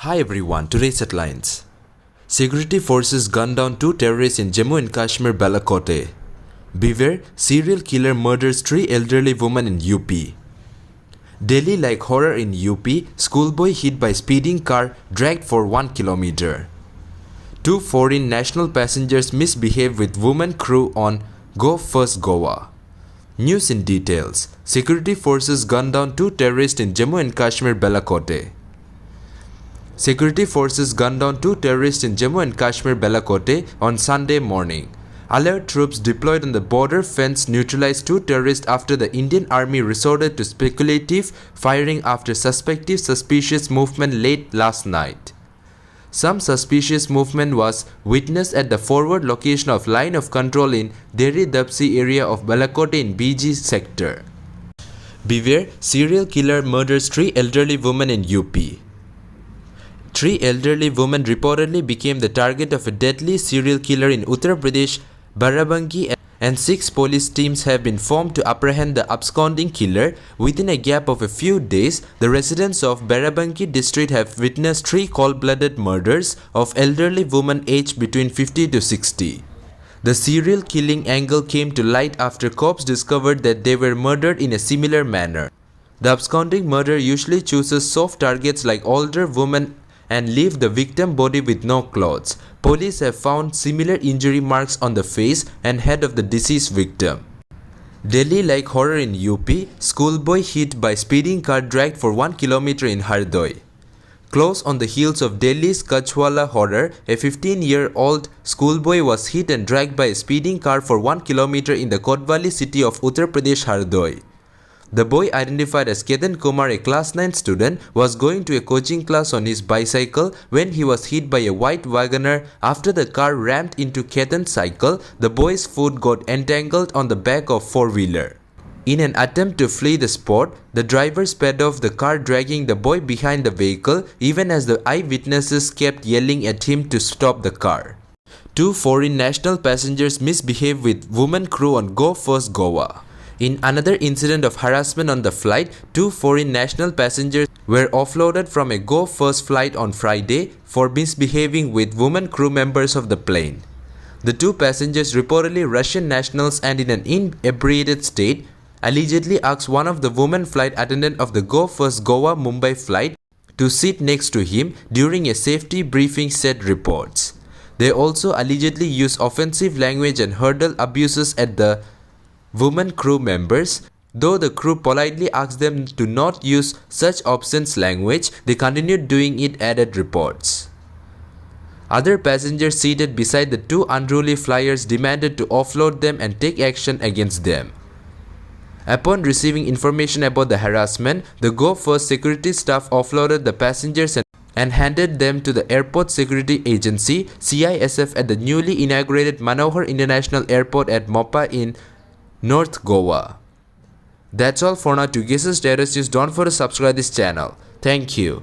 Hi everyone, today's headlines. Security forces gunned down 2 terrorists in Jammu and Kashmir Balakote. Beware, serial killer murders 3 elderly women in UP. Delhi like horror in UP, schoolboy hit by speeding car dragged for 1 kilometer. 2 foreign national passengers misbehave with woman crew on Go First Goa. News in details. Security forces gunned down 2 terrorists in Jammu and Kashmir Balakote. Security forces gunned down 2 terrorists in Jammu and Kashmir Balakote on Sunday morning. Allied troops deployed on the border fence neutralized 2 terrorists after the Indian Army resorted to speculative firing after suspicious movement late last night. Some suspicious movement was witnessed at the forward location of line of control in Deri Dapsi area of Balakote in BG sector. Beware, serial killer murders 3 elderly women in UP. 3 elderly women reportedly became the target of a deadly serial killer in Uttar Pradesh, Barabanki, and 6 police teams have been formed to apprehend the absconding killer. Within a gap of a few days, the residents of Barabanki district have witnessed 3 cold-blooded murders of elderly women aged between 50 to 60. The serial killing angle came to light after cops discovered that they were murdered in a similar manner. The absconding murderer usually chooses soft targets like older women and leave the victim body with no clothes. Police have found similar injury marks on the face and head of the deceased victim. Delhi like horror in UP, schoolboy hit by speeding car dragged for 1 kilometer in Hardoi. Close on the heels of Delhi's Kachwala horror, a 15-year-old schoolboy was hit and dragged by a speeding car for 1 kilometer in the Kotwali city of Uttar Pradesh, Hardoi. The boy, identified as Ketan Kumar, a class 9 student, was going to a coaching class on his bicycle when he was hit by a white Wagoner. After the car rammed into Ketan's cycle, the boy's foot got entangled on the back of four-wheeler. In an attempt to flee the spot, the driver sped off the car, dragging the boy behind the vehicle, even as the eyewitnesses kept yelling at him to stop the car. 2 foreign national passengers misbehaved with woman crew on Go First Goa. In another incident of harassment on the flight, 2 foreign national passengers were offloaded from a Go First flight on Friday for misbehaving with women crew members of the plane. The 2 passengers, reportedly Russian nationals and in an inebriated state, allegedly asked one of the women flight attendant of the Go First Goa Mumbai flight to sit next to him during a safety briefing, said reports. They also allegedly used offensive language and hurled abuses at the women crew members. Though the crew politely asked them to not use such obscene language, they continued doing it, added reports. Other passengers seated beside the 2 unruly flyers demanded to offload them and take action against them. Upon receiving information about the harassment, the Go First security staff offloaded the passengers and handed them to the Airport Security Agency (CISF) at the newly inaugurated Manohar International Airport at Mopa in North Goa. That's all for now. To get the latest news, don't forget to subscribe this channel. Thank you.